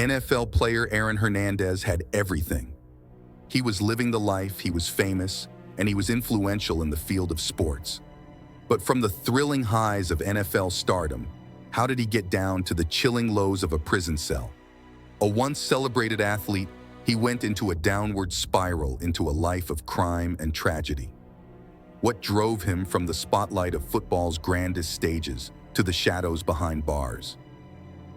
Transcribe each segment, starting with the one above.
NFL player Aaron Hernandez had everything. He was living the life, he was famous, and he was influential in the field of sports. But from the thrilling highs of NFL stardom, how did he get down to the chilling lows of a prison cell? A once celebrated athlete, he went into a downward spiral into a life of crime and tragedy. What drove him from the spotlight of football's grandest stages to the shadows behind bars?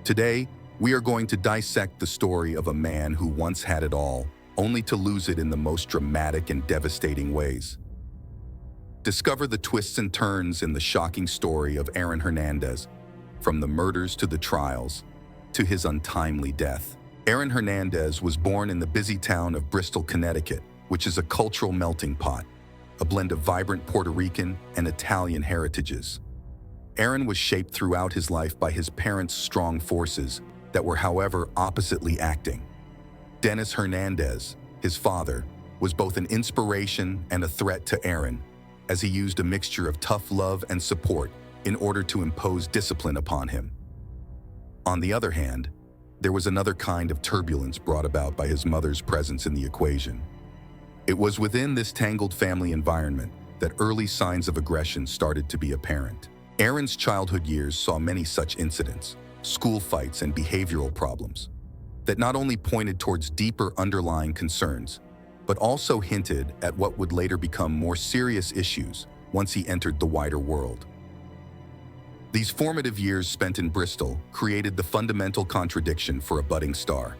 Today, we are going to dissect the story of a man who once had it all, only to lose it in the most dramatic and devastating ways. Discover the twists and turns in the shocking story of Aaron Hernandez, from the murders to the trials, to his untimely death. Aaron Hernandez was born in the busy town of Bristol, Connecticut, which is a cultural melting pot, a blend of vibrant Puerto Rican and Italian heritages. Aaron was shaped throughout his life by his parents' strong forces that were, however, oppositely acting. Dennis Hernandez, his father, was both an inspiration and a threat to Aaron, as he used a mixture of tough love and support in order to impose discipline upon him. On the other hand, there was another kind of turbulence brought about by his mother's presence in the equation. It was within this tangled family environment that early signs of aggression started to be apparent. Aaron's childhood years saw many such incidents, school fights and behavioral problems, that not only pointed towards deeper underlying concerns, but also hinted at what would later become more serious issues once he entered the wider world. These formative years spent in Bristol created the fundamental contradiction for a budding star.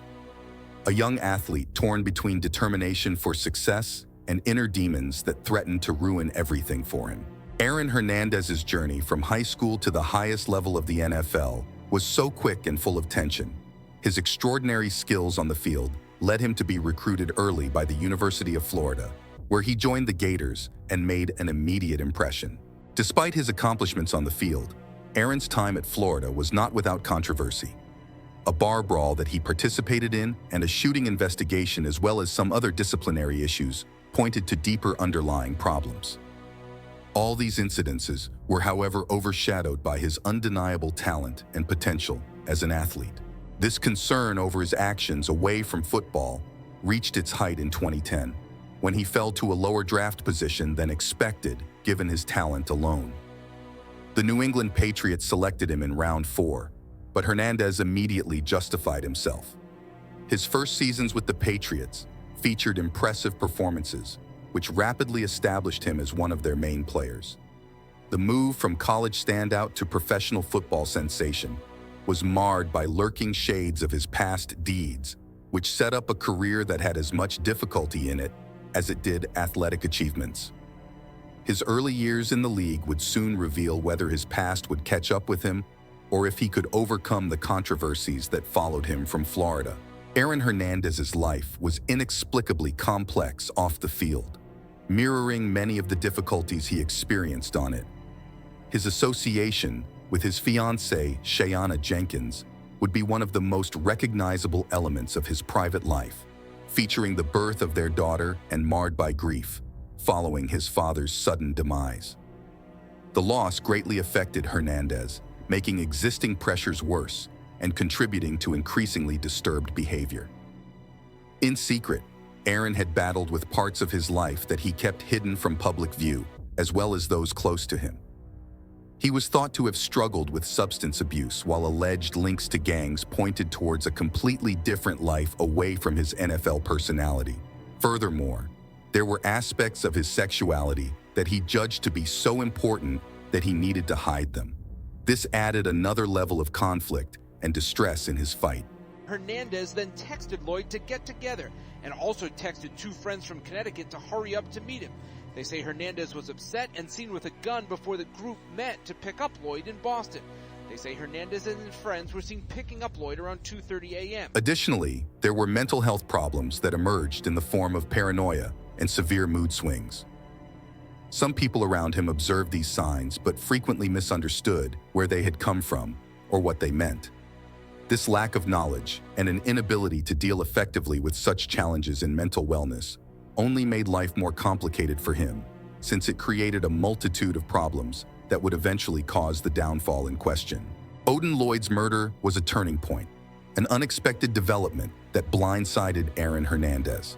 A young athlete torn between determination for success and inner demons that threatened to ruin everything for him. Aaron Hernandez's journey from high school to the highest level of the NFL was so quick and full of tension. His extraordinary skills on the field led him to be recruited early by the University of Florida, where he joined the Gators and made an immediate impression. Despite his accomplishments on the field, Aaron's time at Florida was not without controversy. A bar brawl that he participated in and a shooting investigation, as well as some other disciplinary issues, pointed to deeper underlying problems. All these incidences were, however, overshadowed by his undeniable talent and potential as an athlete. This concern over his actions away from football reached its height in 2010, when he fell to a lower draft position than expected given his talent alone. The New England Patriots selected him in round 4, but Hernandez immediately justified himself. His first seasons with the Patriots featured impressive performances, which rapidly established him as one of their main players. The move from college standout to professional football sensation was marred by lurking shades of his past deeds, which set up a career that had as much difficulty in it as it did athletic achievements. His early years in the league would soon reveal whether his past would catch up with him or if he could overcome the controversies that followed him from Florida. Aaron Hernandez's life was inexplicably complex off the field, mirroring many of the difficulties he experienced on it. His association with his fiancée, Shayana Jenkins, would be one of the most recognizable elements of his private life, featuring the birth of their daughter and marred by grief following his father's sudden demise. The loss greatly affected Hernandez, making existing pressures worse and contributing to increasingly disturbed behavior. In secret, Aaron had battled with parts of his life that he kept hidden from public view, as well as those close to him. He was thought to have struggled with substance abuse, while alleged links to gangs pointed towards a completely different life away from his NFL personality. Furthermore, there were aspects of his sexuality that he judged to be so important that he needed to hide them. This added another level of conflict and distress in his fight. Hernandez then texted Lloyd to get together and also texted 2 friends from Connecticut to hurry up to meet him. They say Hernandez was upset and seen with a gun before the group met to pick up Lloyd in Boston. They say Hernandez and his friends were seen picking up Lloyd around 2:30 a.m. Additionally, there were mental health problems that emerged in the form of paranoia and severe mood swings. Some people around him observed these signs but frequently misunderstood where they had come from or what they meant. This lack of knowledge and an inability to deal effectively with such challenges in mental wellness only made life more complicated for him, since it created a multitude of problems that would eventually cause the downfall in question. Odin Lloyd's murder was a turning point, an unexpected development that blindsided Aaron Hernandez.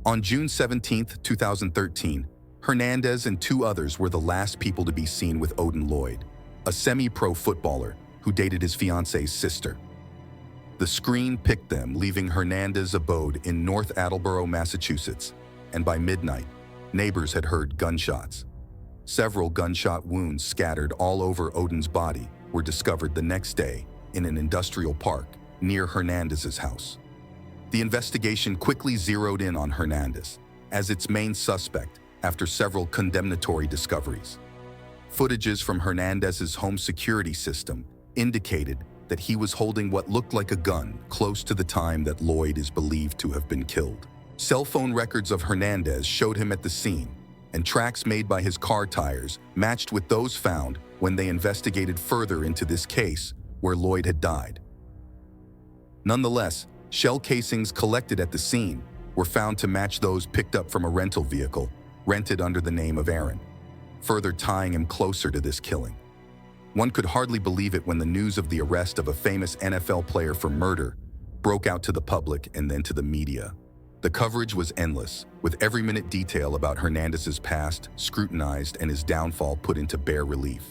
On June 17, 2013, Hernandez and two others were the last people to be seen with Odin Lloyd, a semi-pro footballer who dated his fiance's sister. The screen picked them, leaving Hernandez's abode in North Attleboro, Massachusetts, and by midnight, neighbors had heard gunshots. Several gunshot wounds scattered all over Odin's body were discovered the next day in an industrial park near Hernandez's house. The investigation quickly zeroed in on Hernandez as its main suspect after several condemnatory discoveries. Footages from Hernandez's home security system indicated that he was holding what looked like a gun close to the time that Lloyd is believed to have been killed. Cell phone records of Hernandez showed him at the scene, and tracks made by his car tires matched with those found when they investigated further into this case where Lloyd had died. Nonetheless, shell casings collected at the scene were found to match those picked up from a rental vehicle rented under the name of Aaron, further tying him closer to this killing. One could hardly believe it when the news of the arrest of a famous NFL player for murder broke out to the public and then to the media. The coverage was endless, with every minute detail about Hernandez's past scrutinized and his downfall put into bare relief.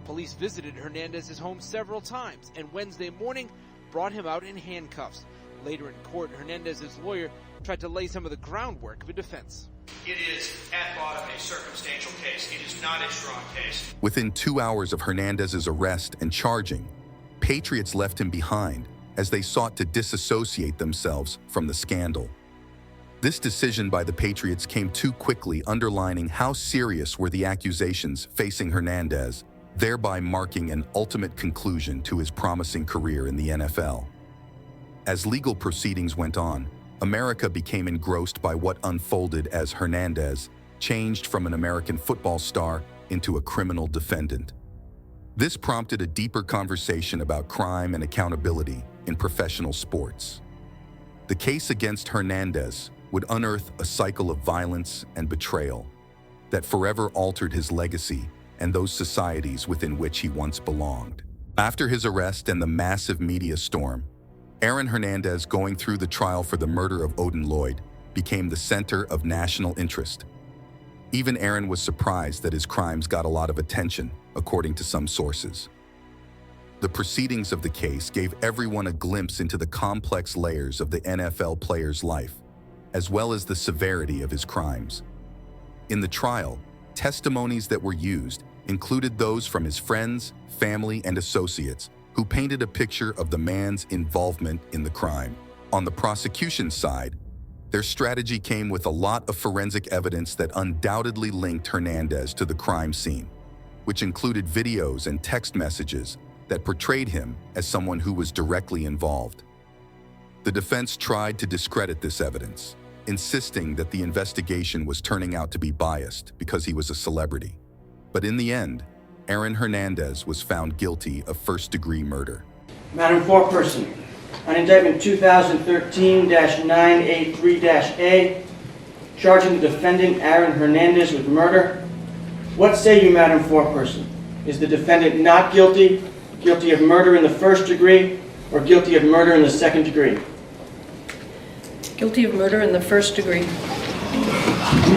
Police visited Hernandez's home several times and Wednesday morning brought him out in handcuffs. Later in court, Hernandez's lawyer tried to lay some of the groundwork of a defense. It is, at bottom, a circumstantial case. It is not a strong case. Within 2 hours of Hernandez's arrest and charging, patriots left him behind as they sought to disassociate themselves from the scandal. This decision by the Patriots came too quickly, underlining how serious were the accusations facing Hernandez, thereby marking an ultimate conclusion to his promising career in the NFL. As legal proceedings went on, America became engrossed by what unfolded as Hernandez changed from an American football star into a criminal defendant. This prompted a deeper conversation about crime and accountability in professional sports. The case against Hernandez would unearth a cycle of violence and betrayal that forever altered his legacy and those societies within which he once belonged. After his arrest and the massive media storm, Aaron Hernandez, going through the trial for the murder of Odin Lloyd, became the center of national interest. Even Aaron was surprised that his crimes got a lot of attention, according to some sources. The proceedings of the case gave everyone a glimpse into the complex layers of the NFL player's life, as well as the severity of his crimes. In the trial, testimonies that were used included those from his friends, family, and associates who painted a picture of the man's involvement in the crime. On the prosecution side, their strategy came with a lot of forensic evidence that undoubtedly linked Hernandez to the crime scene, which included videos and text messages that portrayed him as someone who was directly involved. The defense tried to discredit this evidence, insisting that the investigation was turning out to be biased because he was a celebrity. But in the end, Aaron Hernandez was found guilty of first-degree murder. Madam Foreperson, on indictment 2013-983-A, charging the defendant Aaron Hernandez with murder, what say you, Madam Foreperson? Is the defendant not guilty, guilty of murder in the first degree, or guilty of murder in the second degree? Guilty of murder in the first degree.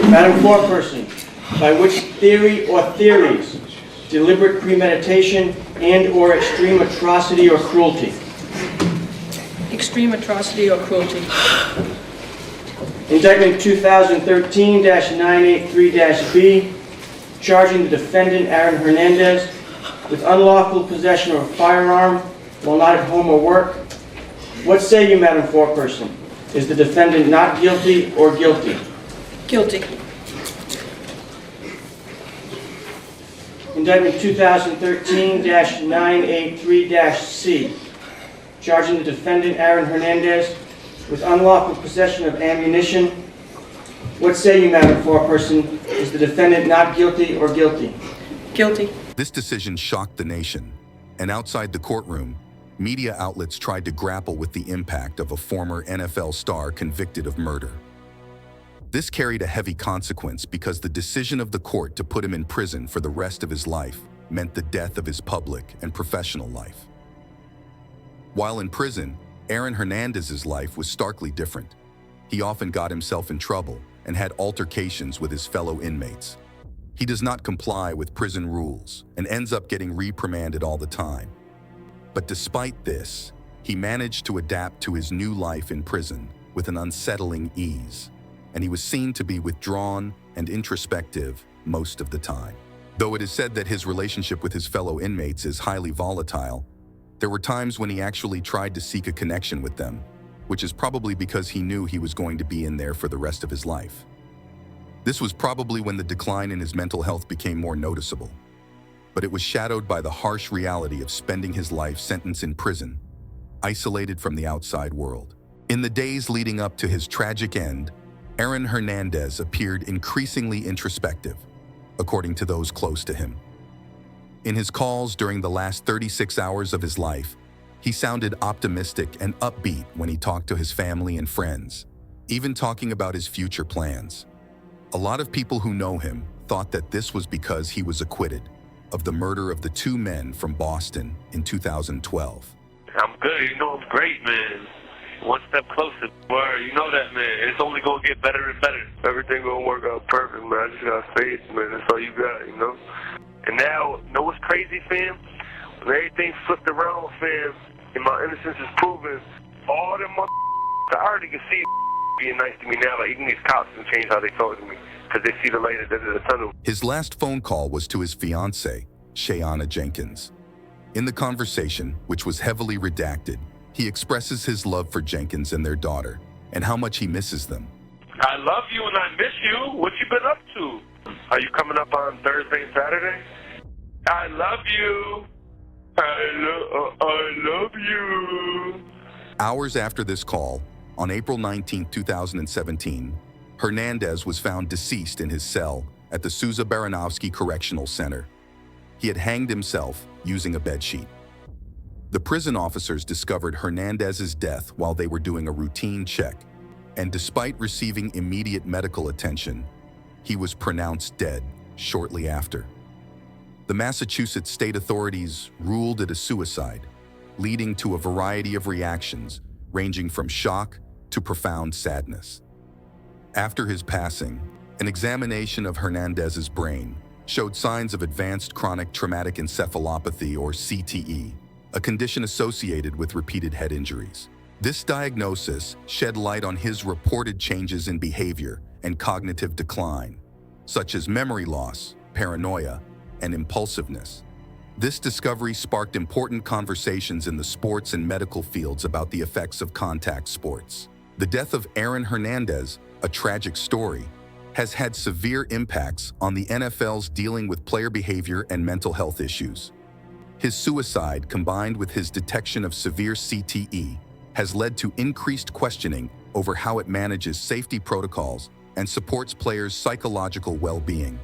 Madam Foreperson, by which theory or theories, deliberate premeditation and/or extreme atrocity or cruelty? Extreme atrocity or cruelty. Indictment 2013-983-B, charging the defendant Aaron Hernandez with unlawful possession of a firearm while not at home or work. What say you, Madam Foreperson? Is the defendant not guilty or guilty? Guilty. Indictment 2013-983-C, charging the defendant Aaron Hernandez with unlawful possession of ammunition. What say you, Madam Foreperson? Is the defendant not guilty or guilty? Guilty. This decision shocked the nation, and outside the courtroom, media outlets tried to grapple with the impact of a former NFL star convicted of murder. This carried a heavy consequence because the decision of the court to put him in prison for the rest of his life meant the death of his public and professional life. While in prison, Aaron Hernandez's life was starkly different. He often got himself in trouble and had altercations with his fellow inmates. He does not comply with prison rules and ends up getting reprimanded all the time. But despite this, he managed to adapt to his new life in prison with an unsettling ease, and he was seen to be withdrawn and introspective most of the time. Though it is said that his relationship with his fellow inmates is highly volatile, there were times when he actually tried to seek a connection with them, which is probably because he knew he was going to be in there for the rest of his life. This was probably when the decline in his mental health became more noticeable, but it was shadowed by the harsh reality of spending his life sentence in prison, isolated from the outside world. In the days leading up to his tragic end, Aaron Hernandez appeared increasingly introspective, according to those close to him. In his calls during the last 36 hours of his life, he sounded optimistic and upbeat when he talked to his family and friends, even talking about his future plans. A lot of people who know him thought that this was because he was acquitted of the murder of the two men from Boston in 2012. I'm good, I'm great, man. One step closer. Word, you know that, man. It's only gonna get better and better. Everything gonna work out perfect, man. I just got faith, man. That's all you got, And now, what's crazy, fam? When everything flipped around, fam, and my innocence is proven, all them I already can see being nice to me now. Like, even these cops can change how they talk to me because they see the light at the end of the tunnel. His last phone call was to his fiancée, Shayana Jenkins. In the conversation, which was heavily redacted, he expresses his love for Jenkins and their daughter, and how much he misses them. I love you and I miss you. What you been up to? Are you coming up on Thursday and Saturday? I love you. I love you. Hours after this call, on April 19, 2017, Hernandez was found deceased in his cell at the Souza Baranovsky Correctional Center. He had hanged himself using a bedsheet. The prison officers discovered Hernandez's death while they were doing a routine check, and despite receiving immediate medical attention, he was pronounced dead shortly after. The Massachusetts state authorities ruled it a suicide, leading to a variety of reactions ranging from shock to profound sadness. After his passing, an examination of Hernandez's brain showed signs of advanced chronic traumatic encephalopathy, or CTE, a condition associated with repeated head injuries. This diagnosis shed light on his reported changes in behavior and cognitive decline, such as memory loss, paranoia, and impulsiveness. This discovery sparked important conversations in the sports and medical fields about the effects of contact sports. The death of Aaron Hernandez, a tragic story, has had severe impacts on the NFL's dealing with player behavior and mental health issues. His suicide, combined with his detection of severe CTE, has led to increased questioning over how it manages safety protocols and supports players' psychological well-being.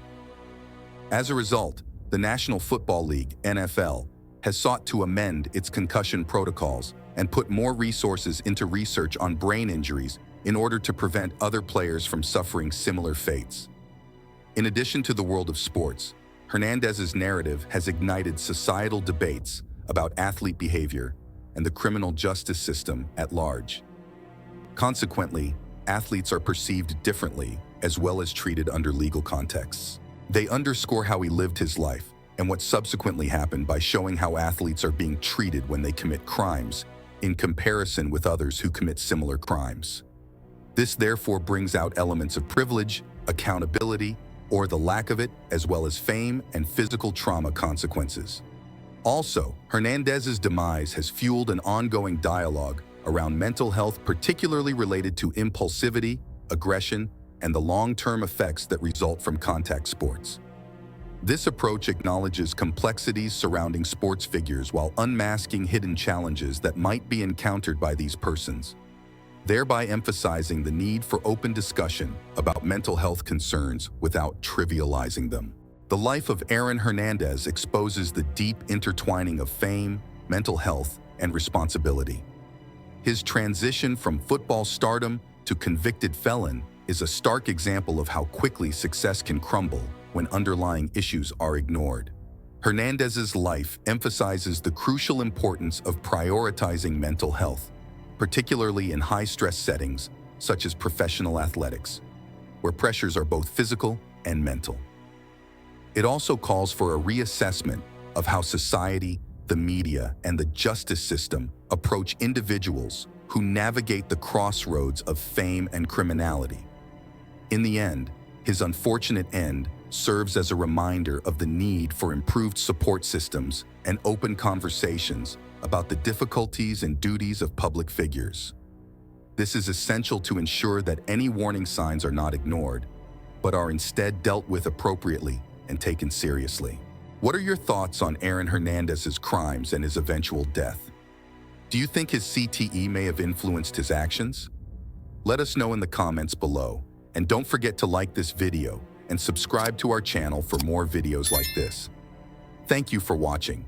As a result, the National Football League, NFL, has sought to amend its concussion protocols and put more resources into research on brain injuries in order to prevent other players from suffering similar fates. In addition to the world of sports, Hernandez's narrative has ignited societal debates about athlete behavior and the criminal justice system at large. Consequently, athletes are perceived differently as well as treated under legal contexts. They underscore how he lived his life and what subsequently happened by showing how athletes are being treated when they commit crimes in comparison with others who commit similar crimes. This therefore brings out elements of privilege, accountability, or the lack of it, as well as fame and physical trauma consequences. Also, Hernandez's demise has fueled an ongoing dialogue around mental health, particularly related to impulsivity, aggression, and the long-term effects that result from contact sports. This approach acknowledges complexities surrounding sports figures while unmasking hidden challenges that might be encountered by these persons, thereby emphasizing the need for open discussion about mental health concerns without trivializing them. The life of Aaron Hernandez exposes the deep intertwining of fame, mental health, and responsibility. His transition from football stardom to convicted felon is a stark example of how quickly success can crumble when underlying issues are ignored. Hernandez's life emphasizes the crucial importance of prioritizing mental health, particularly in high-stress settings such as professional athletics, where pressures are both physical and mental. It also calls for a reassessment of how society, the media, and the justice system approach individuals who navigate the crossroads of fame and criminality. In the end, his unfortunate end serves as a reminder of the need for improved support systems and open conversations about the difficulties and duties of public figures. This is essential to ensure that any warning signs are not ignored, but are instead dealt with appropriately and taken seriously. What are your thoughts on Aaron Hernandez's crimes and his eventual death? Do you think his CTE may have influenced his actions? Let us know in the comments below, and don't forget to like this video and subscribe to our channel for more videos like this. Thank you for watching.